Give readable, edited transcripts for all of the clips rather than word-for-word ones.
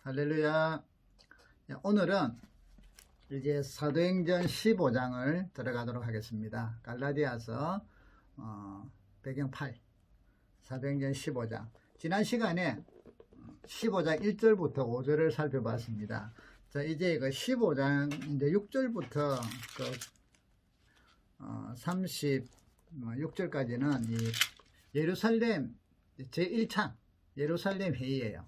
할렐루야. 오늘은 이제 사도행전 15장을 들어가도록 하겠습니다. 갈라디아서 배경 8 사도행전 15장. 지난 시간에 15장 1절부터 5절을 살펴봤습니다. 자, 이제 그 15장 이제 6절부터 그 36절까지는 이 예루살렘 제1차 예루살렘 회의예요.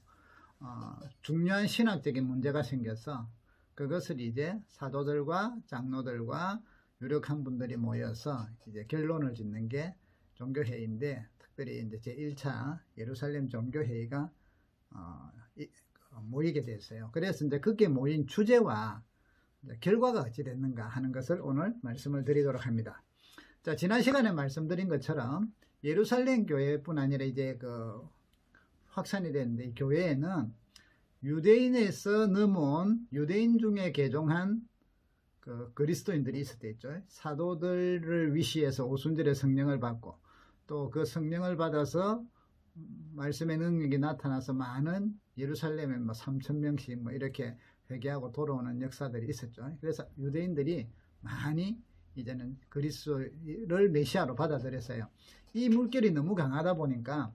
중요한 신학적인 문제가 생겨서 그것을 이제 사도들과 장로들과 유력한 분들이 모여서 이제 결론을 짓는 게 종교회의인데, 특별히 이제 제1차 예루살렘 종교회의가 모이게 됐어요. 그래서 이제 그게 모인 주제와 결과가 어찌 됐는가 하는 것을 오늘 말씀을 드리도록 합니다. 자, 지난 시간에 말씀드린 것처럼 예루살렘 교회뿐 아니라 이제 그 확산이 됐는데, 이 교회에는 유대인에서 넘어온 유대인 중에 개종한 그 그리스도인들이 있었댔죠. 사도들을 위시해서 오순절에 성령을 받고, 또 그 성령을 받아서 말씀의 능력이 나타나서 많은 예루살렘에 3,000명씩 이렇게 회개하고 돌아오는 역사들이 있었죠. 그래서 유대인들이 많이 이제는 그리스도를 메시아로 받아들였어요. 이 물결이 너무 강하다 보니까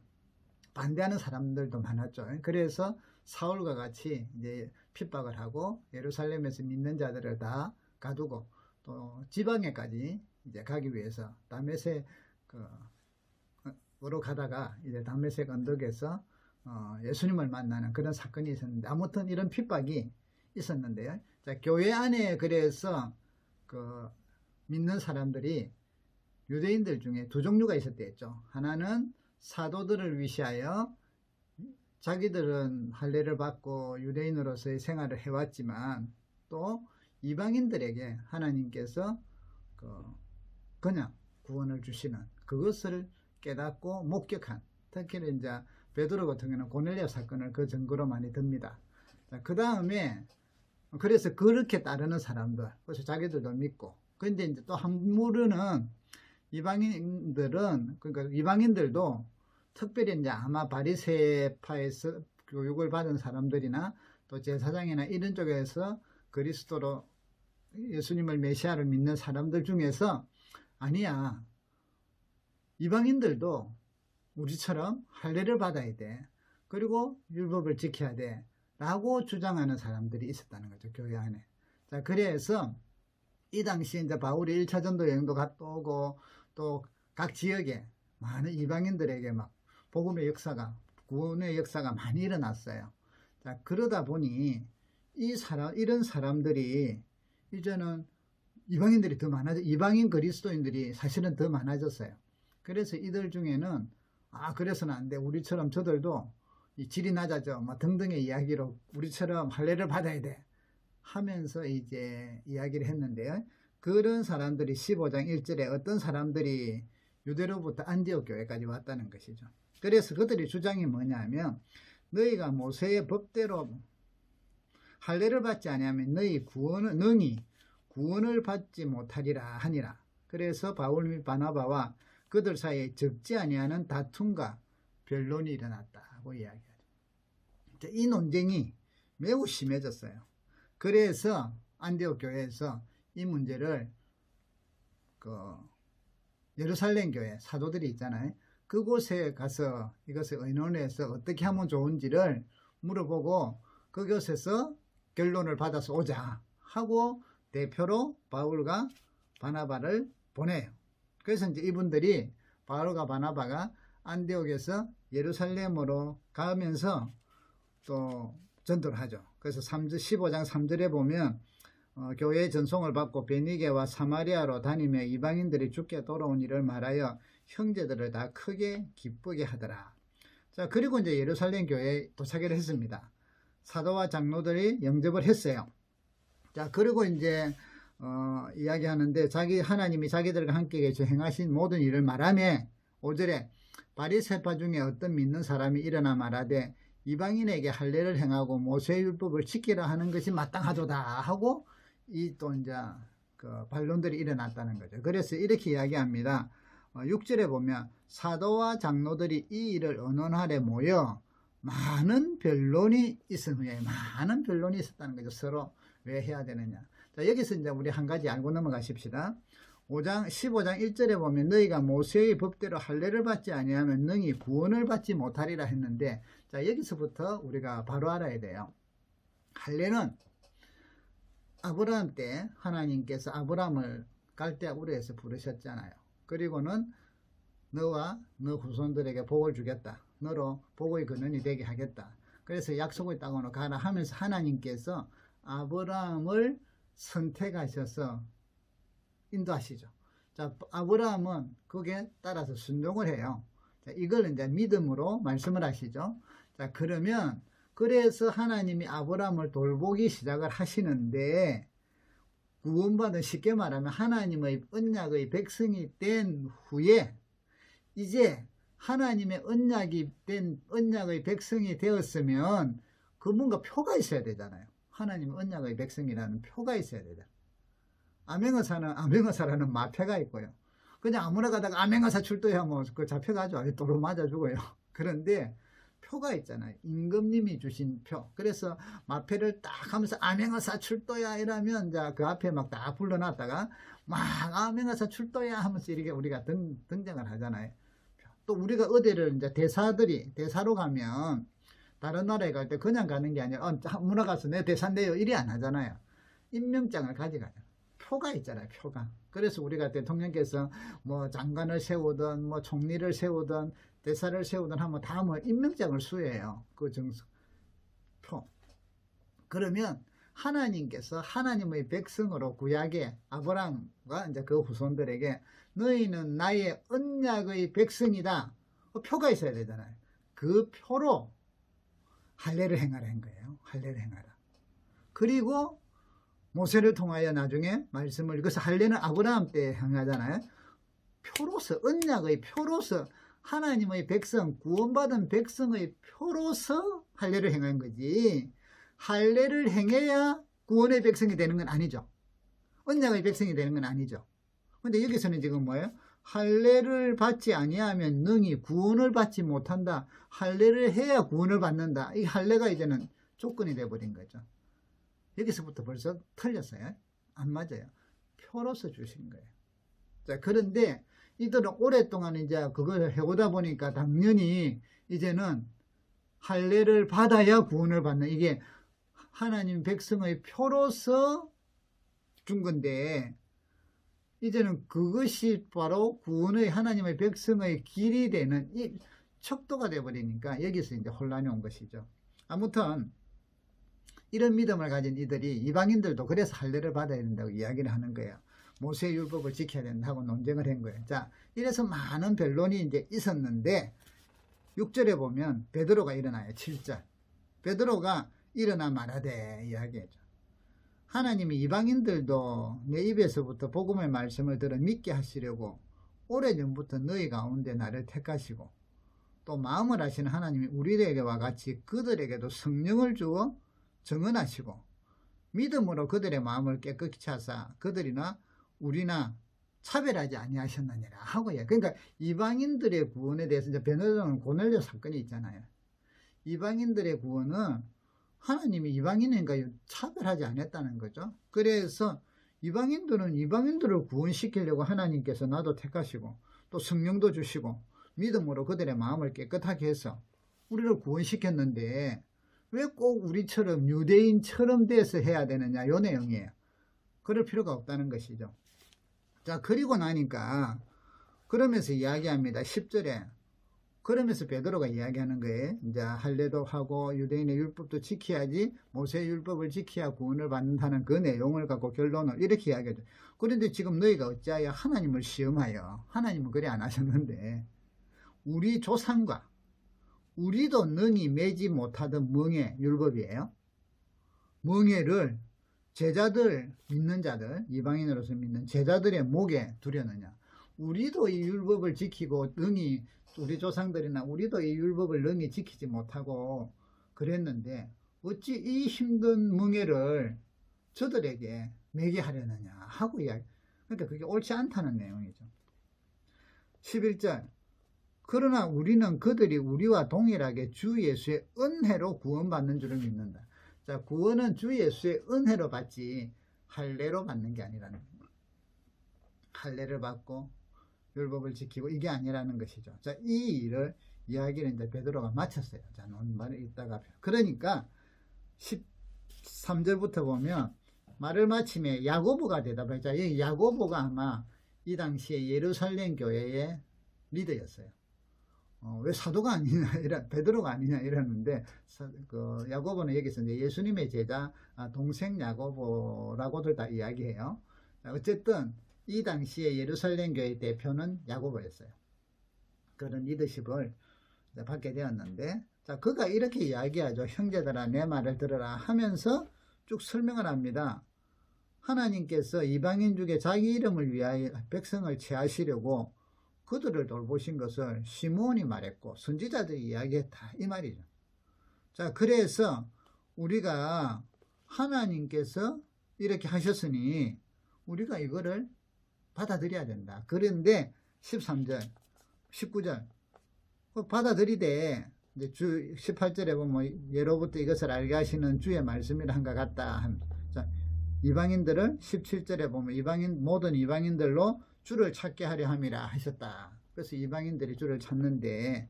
반대하는 사람들도 많았죠. 그래서 사울과 같이 이제 핍박을 하고 예루살렘에서 믿는 자들을 다 가두고 또 지방에까지 이제 가기 위해서 다메섹으로 가다가 이제 다메섹 언덕에서 예수님을 만나는 그런 사건이 있었는데, 아무튼 이런 핍박이 있었는데요. 자, 교회 안에 그래서 그 믿는 사람들이 유대인들 중에 두 종류가 있었댔죠. 하나는 사도들을 위시하여 자기들은 할례를 받고 유대인으로서의 생활을 해왔지만, 또 이방인들에게 하나님께서 그냥 구원을 주시는 그것을 깨닫고 목격한, 특히 이제 베드로 같은 경우는 고넬료 사건을 그 증거로 많이 듭니다. 그 다음에 그래서 그렇게 따르는 사람들, 그래서 자기들도 믿고, 근데 이제 또 한 무리는 이방인들은, 그러니까 이방인들도 특별히 이제 아마 바리새파에서 교육을 받은 사람들이나 또 제사장이나 이런 쪽에서 그리스도로 예수님을 메시아를 믿는 사람들 중에서, 아니야, 이방인들도 우리처럼 할례를 받아야 돼, 그리고 율법을 지켜야 돼 라고 주장하는 사람들이 있었다는 거죠, 교회 안에. 자, 그래서 이 당시 이제 바울이 1차 전도 여행도 갔다 오고, 또 각 지역에 많은 이방인들에게 막 복음의 역사가, 구원의 역사가 많이 일어났어요. 자, 그러다 보니 이런 사람들이 이제는 이방인들이 더 이방인 그리스도인들이 사실은 더 많아졌어요. 그래서 이들 중에는 그래서는 안 돼, 우리처럼 저들도 이 질이 낮아져 등등의 이야기로 우리처럼 할례를 받아야 돼 하면서 이제 이야기를 했는데요. 그런 사람들이 15장 1절에 어떤 사람들이 유대로부터 안디옥 교회까지 왔다는 것이죠. 그래서 그들의 주장이 뭐냐면, 너희가 모세의 법대로 할례를 받지 아니하면 너희 능히 구원을 받지 못하리라 하니라. 그래서 바울 및 바나바와 그들 사이에 적지 아니하는 다툼과 변론이 일어났다고 이야기하죠. 이 논쟁이 매우 심해졌어요. 그래서 안디옥 교회에서 이 문제를 예루살렘 교회 사도들이 있잖아요. 그곳에 가서 이것을 의논해서 어떻게 하면 좋은지를 물어보고 그곳에서 결론을 받아서 오자 하고 대표로 바울과 바나바를 보내요. 그래서 이제 이분들이, 바울과 바나바가 안디옥에서 예루살렘으로 가면서 또 전도를 하죠. 그래서 15장 3절에 보면 교회의 전송을 받고 베니게와 사마리아로 다니며 이방인들이 주께 돌아온 일을 말하여 형제들을 다 크게 기쁘게 하더라. 자, 그리고 이제 예루살렘 교회에 도착을 했습니다. 사도와 장로들이 영접을 했어요. 자, 그리고 이제 이야기하는데, 하나님이 자기들과 함께 계셔 행하신 모든 일을 말하며 5절에 바리새파 중에 어떤 믿는 사람이 일어나 말하되 이방인에게 할례를 행하고 모세의 율법을 지키라 하는 것이 마땅하도다 하고 또 이제 그 반론들이 일어났다는 거죠. 그래서 이렇게 이야기합니다. 6절에 보면 사도와 장로들이 이 일을 의논하래 모여 많은 변론이 많은 변론이 있었다는 거죠. 서로 왜 해야 되느냐. 자, 여기서 이제 우리 한 가지 알고 넘어가십시다. 15장 1절에 보면 너희가 모세의 법대로 할례를 받지 아니하면 능히 구원을 받지 못하리라 했는데, 자, 여기서부터 우리가 바로 알아야 돼요. 할례는 아브라함 때 하나님께서 아브라함을 갈대아우르에서 부르셨잖아요. 그리고는 너와 너 후손들에게 복을 주겠다. 너로 복의 근원이 되게 하겠다. 그래서 약속의 땅으로 가라 하면서 하나님께서 아브라함을 선택하셔서 인도하시죠. 자, 아브라함은 그게 따라서 순종을 해요. 자, 이걸 이제 믿음으로 말씀을 하시죠. 자, 그러면 그래서 하나님이 아브라함을 돌보기 시작을 하시는데, 구원받은, 쉽게 말하면 하나님의 언약의 백성이 된 후에 이제 하나님의 언약의 백성이 되었으면 그 뭔가 표가 있어야 되잖아요. 하나님의 언약의 백성이라는 표가 있어야 되잖아요. 암행어사라는 마패가 있고요. 그냥 아무나 가다가 암행어사 출도하면 그 잡혀가지고 도로 맞아 죽어요. 그런데 표가 있잖아요. 임금님이 주신 표. 그래서 마패를 딱 하면서 암행어사 출도야 이러면 이제 그 앞에 막 딱 불러놨다가 막 암행어사 출도야 하면서 이렇게 우리가 등장을 하잖아요. 또 우리가 어디를 이제 대사로 가면 다른 나라에 갈 때 그냥 가는 게 아니라 아무나 가서 내 대사인데요 이리 안 하잖아요. 임명장을 가져가요. 표가 있잖아요. 표가. 그래서 우리가 대통령께서 뭐 장관을 세우든 뭐 총리를 세우든 대사를 세우든 하면 다 뭐 임명장을 수여해요. 그 정수 표. 그러면 하나님께서 하나님의 백성으로 구약에 아브라함과 이제 그 후손들에게 너희는 나의 언약의 백성이다. 표가 있어야 되잖아요. 그 표로 할례를 행하라 한 거예요. 할례를 행하라. 그리고 모세를 통하여 나중에 말씀을, 그래서 할례는 아브라함 때 행하잖아요. 표로서, 언약의 표로서, 하나님의 백성, 구원받은 백성의 표로서 할례를 행한 거지, 할례를 행해야 구원의 백성이 되는 건 아니죠. 언약의 백성이 되는 건 아니죠. 근데 여기서는 지금 뭐예요? 할례를 받지 아니하면 능히 구원을 받지 못한다. 할례를 해야 구원을 받는다. 이 할례가 이제는 조건이 돼버린 거죠. 여기서부터 벌써 틀렸어요. 안 맞아요. 표로서 주신 거예요. 자, 그런데 이들은 오랫동안 이제 그걸 해오다 보니까 당연히 이제는 할례를 받아야 구원을 받는, 이게 하나님 백성의 표로서 준 건데, 이제는 그것이 바로 구원의 하나님의 백성의 길이 되는 이 척도가 되어버리니까 여기서 이제 혼란이 온 것이죠. 아무튼 이런 믿음을 가진 이들이, 이방인들도 그래서 할례를 받아야 된다고 이야기를 하는 거예요. 모세의 율법을 지켜야 된다고 논쟁을 한 거예요. 자, 이래서 많은 변론이 이제 있었는데 6절에 보면 베드로가 일어나요. 7절. 베드로가 일어나 말하되 이야기하죠. 하나님이 이방인들도 내 입에서부터 복음의 말씀을 들어 믿게 하시려고 오래전부터 너희 가운데 나를 택하시고 또 마음을 하시는 하나님이 우리에게와 같이 그들에게도 성령을 주어 정언하시고 믿음으로 그들의 마음을 깨끗이 하사 그들이나 우리나 차별하지 아니하셨느니라 하고, 그러니까 이방인들의 구원에 대해서 이제 베드로는 고넬료 사건이 있잖아요. 이방인들의 구원은 하나님이 이방인인가 차별하지 않았다는 거죠. 그래서 이방인들은 이방인들을 구원시키려고 하나님께서 나도 택하시고 또 성령도 주시고 믿음으로 그들의 마음을 깨끗하게 해서 우리를 구원시켰는데 왜 꼭 우리처럼 유대인처럼 돼서 해야 되느냐, 요 내용이에요. 그럴 필요가 없다는 것이죠. 자, 그리고 나니까 그러면서 이야기합니다. 10절에 그러면서 베드로가 이야기하는 거예요. 이제 할례도 하고 유대인의 율법도 지켜야지, 모세의 율법을 지켜야 구원을 받는다는 그 내용을 갖고 결론을 이렇게 이야기하죠. 그런데 지금 너희가 어찌하여 하나님을 시험하여, 하나님은 그래 안 하셨는데 우리 조상과 우리도 능히 매지 못하던 멍에, 율법이에요. 멍에를 제자들, 믿는 자들, 이방인으로서 믿는 제자들의 목에 두려느냐. 우리도 이 율법을 지키고 능히, 우리 조상들이나 우리도 이 율법을 능히 지키지 못하고 그랬는데 어찌 이 힘든 멍에를 저들에게 매게 하려느냐 하고 이야기. 그러니까 그게 옳지 않다는 내용이죠. 11절 그러나 우리는 그들이 우리와 동일하게 주 예수의 은혜로 구원받는 줄을 믿는다. 자, 구원은 주 예수의 은혜로 받지 할례로 받는 게 아니라는 거예요. 할례를 받고 율법을 지키고 이게 아니라는 것이죠. 자, 이 일을 이야기를 이제 베드로가 마쳤어요. 자, 말을 읽다가 그러니까 13절부터 보면 말을 마침에 야고보가 대답하죠. 이 야고보가 아마 이 당시에 예루살렘 교회의 리더였어요. 왜 사도가 아니냐, 베드로가 아니냐 이러는데, 야고보는 여기서 이제 예수님의 제자, 동생 야고보라고들 다 이야기해요. 어쨌든, 이 당시에 예루살렘 교회 대표는 야고보였어요. 그런 리더십을 받게 되었는데, 자, 그가 이렇게 이야기하죠. 형제들아, 내 말을 들어라 하면서 쭉 설명을 합니다. 하나님께서 이방인 중에 자기 이름을 위하여 백성을 취하시려고 그들을 돌보신 것을 시므온이 말했고 선지자들이 이야기했다 이 말이죠. 자, 그래서 우리가 하나님께서 이렇게 하셨으니 우리가 이거를 받아들여야 된다. 그런데 13절 19절 받아들이되 이제 주 18절에 보면 예로부터 이것을 알게 하시는 주의 말씀이라 한 것 같다. 자, 이방인들을 17절에 보면 모든 이방인들로 주를 찾게 하려 함이라 하셨다. 그래서 이방인들이 주를 찾는데,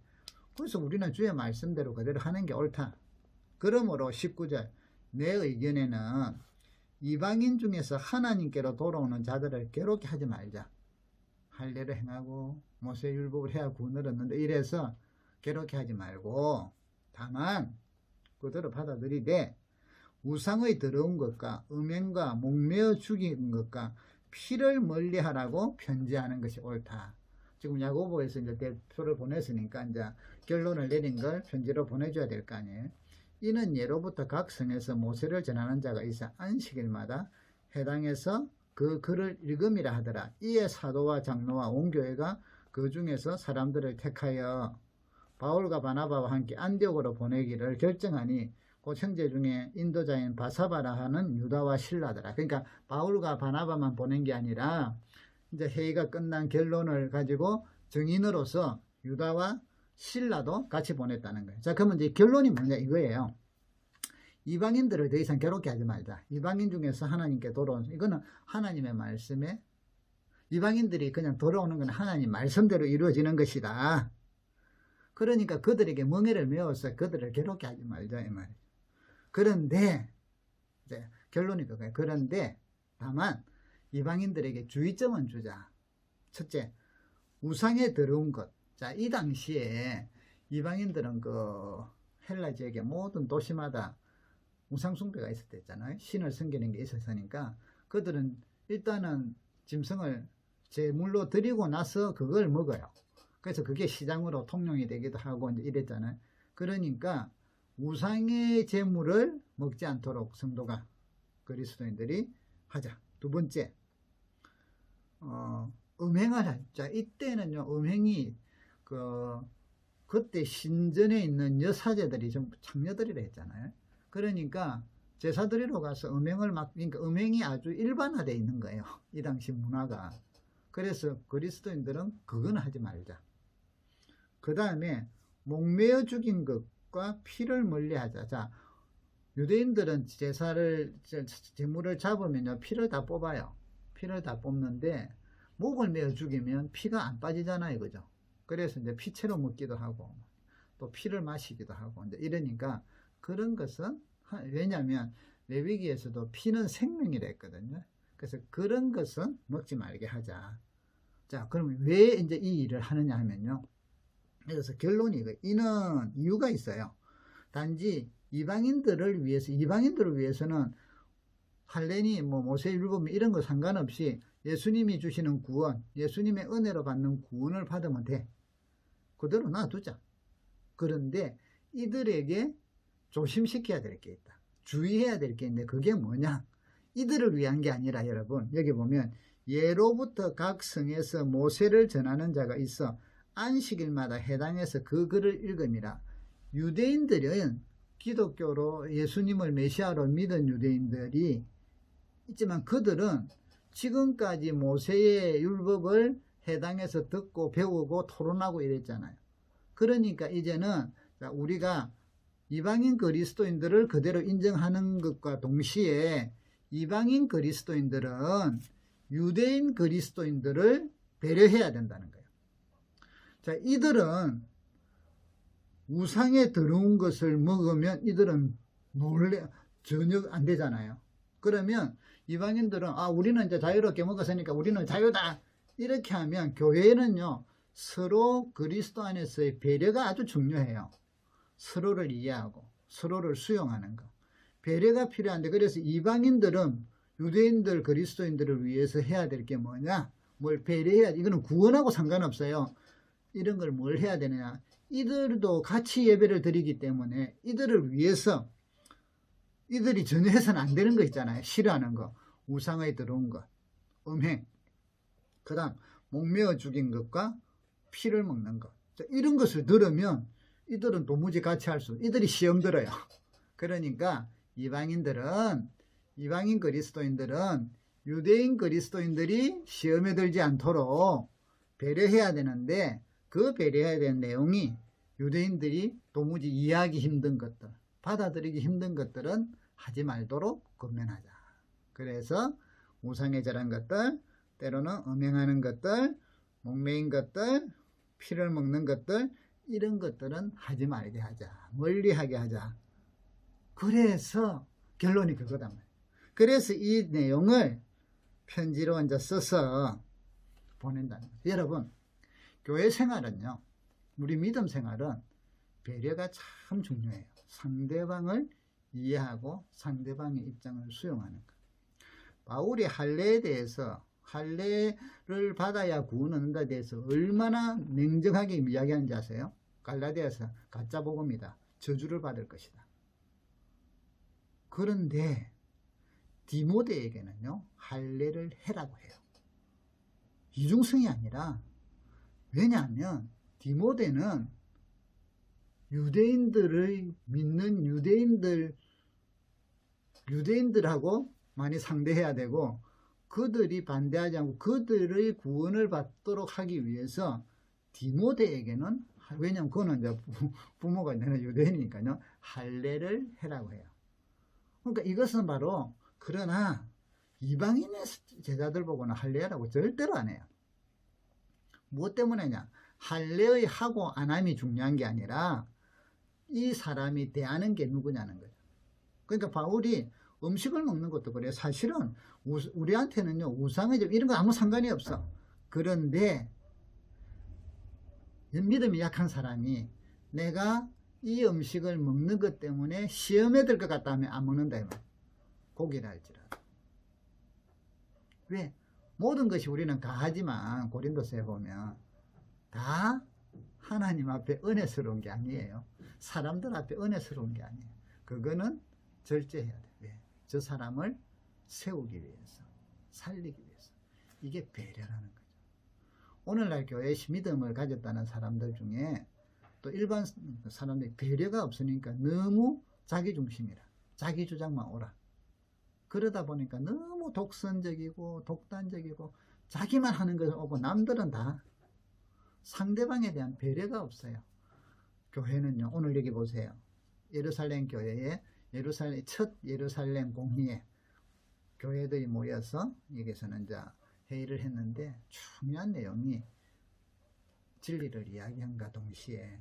그래서 우리는 주의 말씀대로 그대로 하는 게 옳다. 그러므로 19절 내 의견에는 이방인 중에서 하나님께로 돌아오는 자들을 괴롭게 하지 말자. 할례를 행하고 모세의 율법을 해야 구원을 얻는데 이래서 괴롭게 하지 말고 다만 그대로 받아들이되 우상의 더러운 것과 음행과 목매어 죽인 것과 피를 멀리하라고 편지하는 것이 옳다. 지금 야고보에서 이제 대표를 보냈으니까 이제 결론을 내린 걸 편지로 보내줘야 될 거 아니에요. 이는 예로부터 각 성에서 모세를 전하는 자가 있어 안식일마다 해당해서 그 글을 읽음이라 하더라. 이에 사도와 장로와 온 교회가 그 중에서 사람들을 택하여 바울과 바나바와 함께 안디옥으로 보내기를 결정하니 그 형제 중에 인도자인 바사바라 하는 유다와 실라더라. 그러니까 바울과 바나바만 보낸 게 아니라 이제 회의가 끝난 결론을 가지고 증인으로서 유다와 실라도 같이 보냈다는 거예요. 자, 그러면 이제 결론이 뭐냐 이거예요. 이방인들을 더 이상 괴롭게 하지 말자. 이방인 중에서 하나님께 돌아온, 이거는 하나님의 말씀에 이방인들이 그냥 돌아오는 건 하나님 말씀대로 이루어지는 것이다. 그러니까 그들에게 멍에를 메워서 그들을 괴롭게 하지 말자 이 말이에요. 그런데 이제 결론이 그거예요. 그런데 다만 이방인들에게 주의점은 주자. 첫째, 우상에 더러운 것. 자, 이 당시에 이방인들은 그 헬라 지역의 모든 도시마다 우상 숭배가 있었댔잖아요. 신을 섬기는 게 있었으니까 그들은 일단은 짐승을 제물로 드리고 나서 그걸 먹어요. 그래서 그게 시장으로 통용이 되기도 하고 이제 이랬잖아요. 그러니까 우상의 제물을 먹지 않도록 성도가 그리스도인들이 하자. 두 번째, 음행을 하자. 이때는요, 음행이 그때 신전에 있는 여사제들이 좀 창녀들이라 했잖아요. 그러니까 제사 드리러 가서 그러니까 음행이 아주 일반화되어 있는 거예요. 이 당시 문화가. 그래서 그리스도인들은 그건 하지 말자. 그 다음에 목매어 죽인 것과 피를 멀리하자. 자, 유대인들은 제물을 잡으면요, 피를 다 뽑아요. 피를 다 뽑는데 목을 매어 죽이면 피가 안 빠지잖아요, 그죠? 그래서 이제 피채로 먹기도 하고 또 피를 마시기도 하고 이제 이러니까 그런 것은 왜냐하면 레위기에서도 피는 생명이라 했거든요. 그래서 그런 것은 먹지 말게 하자. 자, 그러면 왜 이제 이 일을 하느냐 하면요. 그래서 결론이 이는 이유가 있어요. 단지 이방인들을 위해서는 할례니 모세 율법 이런 거 상관없이 예수님이 주시는 구원, 예수님의 은혜로 받는 구원을 받으면 돼. 그대로 놔두자. 그런데 이들에게 조심시켜야 될 게 있다. 주의해야 될 게 있는데 그게 뭐냐? 이들을 위한 게 아니라 여러분 여기 보면 예로부터 각 성에서 모세를 전하는 자가 있어 안식일마다 해당해서 그 글을 읽음이라. 유대인들은 기독교로 예수님을 메시아로 믿은 유대인들이 있지만 그들은 지금까지 모세의 율법을 해당해서 듣고 배우고 토론하고 이랬잖아요. 그러니까 이제는 우리가 이방인 그리스도인들을 그대로 인정하는 것과 동시에 이방인 그리스도인들은 유대인 그리스도인들을 배려해야 된다는 거예요. 자, 이들은 우상에 들어온 것을 먹으면 이들은 전혀 안 되잖아요. 그러면 이방인들은 우리는 이제 자유롭게 먹었으니까 우리는 자유다 이렇게 하면, 교회는요 서로 그리스도 안에서의 배려가 아주 중요해요. 서로를 이해하고 서로를 수용하는 것, 배려가 필요한데, 그래서 이방인들은 유대인들 그리스도인들을 위해서 해야 될 게 뭐냐, 뭘 배려해야, 이거는 구원하고 상관없어요. 이런 걸 뭘 해야 되느냐, 이들도 같이 예배를 드리기 때문에 이들을 위해서 이들이 전혀 해서는 안 되는 거 있잖아요. 싫어하는 거, 우상에 들어온 것, 음행, 그 다음 목매어 죽인 것과 피를 먹는 것, 이런 것을 들으면 이들은 도무지 같이 할 수, 이들이 시험 들어요. 그러니까 이방인 그리스도인들은 유대인 그리스도인들이 시험에 들지 않도록 배려해야 되는데, 그 배려해야 되는 내용이 유대인들이 도무지 이해하기 힘든 것들, 받아들이기 힘든 것들은 하지 말도록 권면하자. 그래서 우상에 절한 것들, 때로는 음행하는 것들, 목매인 것들, 피를 먹는 것들, 이런 것들은 하지 말게 하자. 멀리하게 하자. 그래서 결론이 그거다. 그래서 이 내용을 편지로 이제 써서 보낸다는 거예요. 여러분, 교회 생활은요, 우리 믿음 생활은 배려가 참 중요해요. 상대방을 이해하고 상대방의 입장을 수용하는 것. 바울이 할례에 대해서, 할례를 받아야 구원 얻는다에 대해서 얼마나 냉정하게 이야기하는지 아세요? 갈라디아서 가짜 복음이다, 저주를 받을 것이다. 그런데 디모데에게는요 할례를 해라고 해요. 이중성이 아니라, 왜냐하면 디모데는 유대인들의 믿는 유대인들하고 많이 상대해야 되고, 그들이 반대하지 않고 그들의 구원을 받도록 하기 위해서 디모데에게는, 왜냐하면 그거는 이제 부모가 내는 유대인이니까요, 할례를 해라고 해요. 그러니까 이것은 바로, 그러나 이방인의 제자들 보고는 할례라고 절대로 안 해요. 무엇 때문에냐? 할례의 하고 안 함이 중요한 게 아니라 이 사람이 대하는 게 누구냐는 거예요. 그러니까 바울이 음식을 먹는 것도 그래요. 사실은 우리한테는요 우상의 이런 거 아무 상관이 없어. 그런데 믿음이 약한 사람이 내가 이 음식을 먹는 것 때문에 시험에 들 것 같다 하면 안 먹는다. 고기를 할지라도. 왜? 모든 것이 우리는 다 하지만 고린도서에 보면 다 하나님 앞에 은혜스러운 게 아니에요. 사람들 앞에 은혜스러운 게 아니에요. 그거는 절제해야 돼. 왜? 저 사람을 세우기 위해서, 살리기 위해서. 이게 배려라는 거죠. 오늘날 교회에 믿음을 가졌다는 사람들 중에 또 일반 사람들이 배려가 없으니까 너무 자기중심이라, 자기 주장만 오라. 그러다 보니까 너무 독선적이고 독단적이고 자기만 하는 것을 오고, 남들은 다 상대방에 대한 배려가 없어요. 교회는요, 오늘 여기 보세요. 예루살렘 교회에 첫 예루살렘 공의회 교회들이 모여서 여기서는 이제 회의를 했는데, 중요한 내용이 진리를 이야기함과 동시에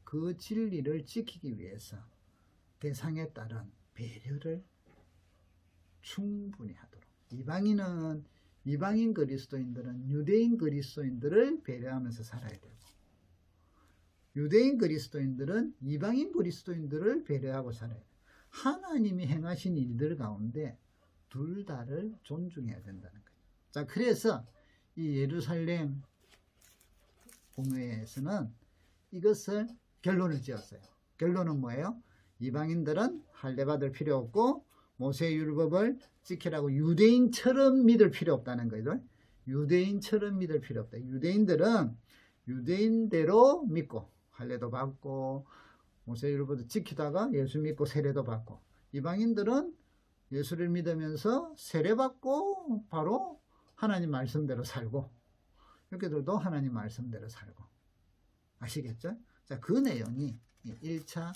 그 진리를 지키기 위해서 대상에 따른 배려를 충분히 하도록, 이방인 그리스도인들은 유대인 그리스도인들을 배려하면서 살아야 되고, 유대인 그리스도인들은 이방인 그리스도인들을 배려하고 살아야 돼요. 하나님이 행하신 일들 가운데 둘 다를 존중해야 된다는 거예요. 자, 그래서 이 예루살렘 공회에서는 이것을 결론을 지었어요. 결론은 뭐예요? 이방인들은 할례 받을 필요 없고 모세의 율법을 지키라고 유대인처럼 믿을 필요 없다는 거죠. 유대인처럼 믿을 필요 없다. 유대인들은 유대인대로 믿고 할례도 받고 모세의 율법도 지키다가 예수 믿고 세례도 받고, 이방인들은 예수를 믿으면서 세례 받고 바로 하나님 말씀대로 살고, 이렇게들도 하나님 말씀대로 살고. 아시겠죠? 자, 그 내용이 1차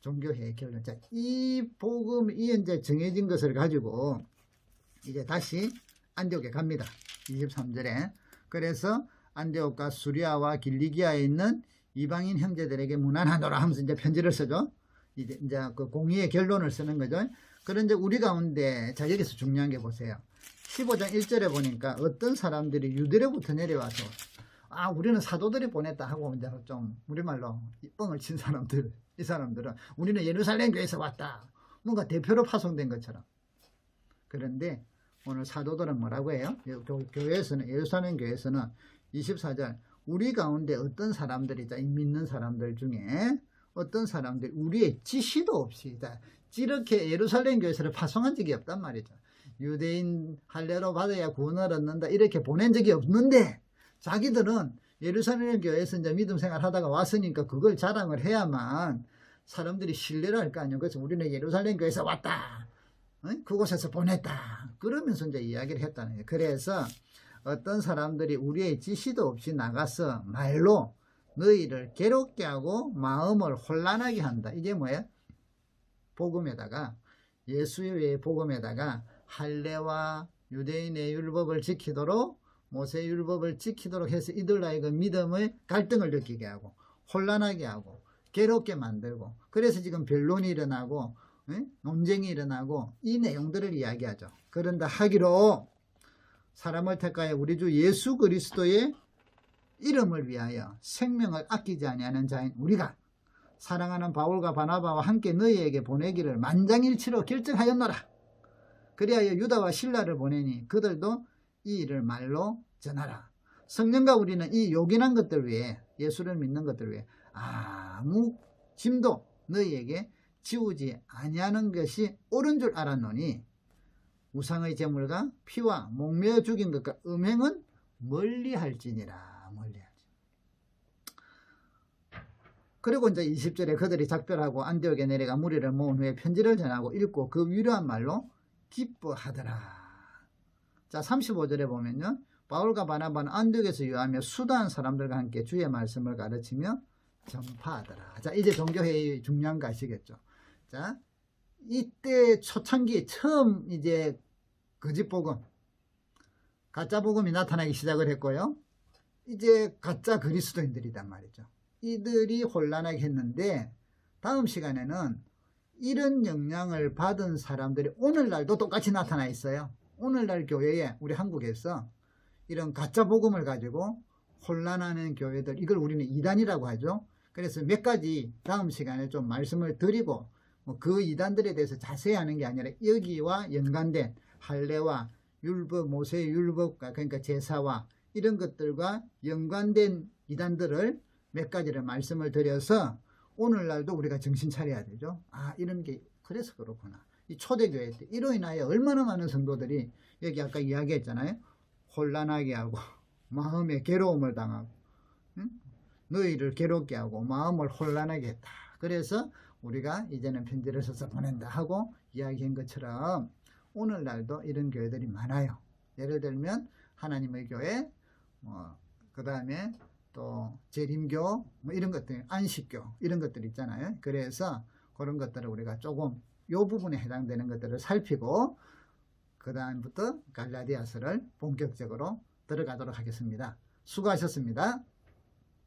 종교회의 결론. 자, 이 복음, 이 이제 정해진 것을 가지고 이제 다시 안디옥에 갑니다. 23절에. 그래서 안디옥과 수리아와 길리기아에 있는 이방인 형제들에게 문안하노라 하면서 이제 편지를 쓰죠. 이제 그 공의의 결론을 쓰는 거죠. 그런데 우리 가운데, 자, 여기서 중요한 게 보세요. 15장 1절에 보니까 어떤 사람들이 유대로부터 내려와서, 아, 우리는 사도들이 보냈다 하고 이제 좀 우리말로 뻥을 친 사람들, 이 사람들은 우리는 예루살렘 교회에서 왔다. 뭔가 대표로 파송된 것처럼. 그런데 오늘 사도들은 뭐라고 해요? 교회에서는, 예루살렘 교회에서는 24절, 우리 가운데 어떤 사람들이, 믿는 사람들 중에 어떤 사람들이 우리의 지시도 없이 이렇게 예루살렘 교회에서 파송한 적이 없단 말이죠. 유대인 할례로 받아야 구원을 얻는다 이렇게 보낸 적이 없는데 자기들은 예루살렘 교회에서 이제 믿음 생활 하다가 왔으니까 그걸 자랑을 해야만 사람들이 신뢰를 할 거 아니에요. 그래서 우리는 예루살렘 교회에서 왔다. 그곳에서 보냈다. 그러면서 이제 이야기를 했다는 거예요. 그래서 어떤 사람들이 우리의 지시도 없이 나가서 말로 너희를 괴롭게 하고 마음을 혼란하게 한다. 이게 뭐예요? 복음에다가, 예수의 복음에다가 할례와 유대인의 율법을 지키도록, 모세의 율법을 지키도록 해서 이들로 하여금 믿음의 갈등을 느끼게 하고 혼란하게 하고 괴롭게 만들고, 그래서 지금 변론이 일어나고 논쟁이 일어나고 이 내용들을 이야기하죠. 그런다 하기로 사람을 택하여 우리 주 예수 그리스도의 이름을 위하여 생명을 아끼지 아니하는 자인 우리가 사랑하는 바울과 바나바와 함께 너희에게 보내기를 만장일치로 결정하였노라. 그리하여 유다와 실라를 보내니 그들도 이 일을 말로 전하라. 성령과 우리는 이 요긴한 것들 위해, 예수를 믿는 것들 위해 아무 짐도 너희에게 지우지 아니하는 것이 옳은 줄 알았노니 우상의 제물과 피와 목매어 죽인 것과 음행은 멀리할지니라. 그리고 이제 20절에 그들이 작별하고 안디옥에 내려가 무리를 모은 후에 편지를 전하고 읽고 그 위로한 말로 기뻐하더라. 자, 35절에 보면요, 바울과 바나바는 안디옥에서 유하며 수다한 사람들과 함께 주의 말씀을 가르치며 전파하더라. 자, 이제 종교회의 중요한 거 아시겠죠? 자, 이때 초창기 처음 이제 거짓복음, 가짜복음이 나타나기 시작을 했고요. 이제 가짜 그리스도인들이란 말이죠. 이들이 혼란하게 했는데 다음 시간에는 이런 영향을 받은 사람들이 오늘날도 똑같이 나타나 있어요. 오늘날 교회에, 우리 한국에서 이런 가짜복음을 가지고 혼란하는 교회들, 이걸 우리는 이단이라고 하죠. 그래서 몇 가지 다음 시간에 좀 말씀을 드리고, 그 이단들에 대해서 자세히 하는 게 아니라 여기와 연관된 할례와 율법, 모세의 율법과, 그러니까 제사와 이런 것들과 연관된 이단들을 몇 가지를 말씀을 드려서 오늘날도 우리가 정신 차려야 되죠. 아, 이런 게 그래서 그렇구나. 이 초대교회 때 이로 인하여 얼마나 많은 성도들이, 여기 아까 이야기했잖아요, 혼란하게 하고 마음에 괴로움을 당하고, 너희를 괴롭게 하고 마음을 혼란하게 했다. 그래서 우리가 이제는 편지를 써서 보낸다 하고 이야기한 것처럼 오늘날도 이런 교회들이 많아요. 예를 들면 하나님의 교회, 그 다음에 또 재림교, 이런 것들, 안식교, 이런 것들 있잖아요. 그래서 그런 것들을 우리가 조금 요 부분에 해당되는 것들을 살피고 그 다음부터 갈라디아서를 본격적으로 들어가도록 하겠습니다. 수고하셨습니다.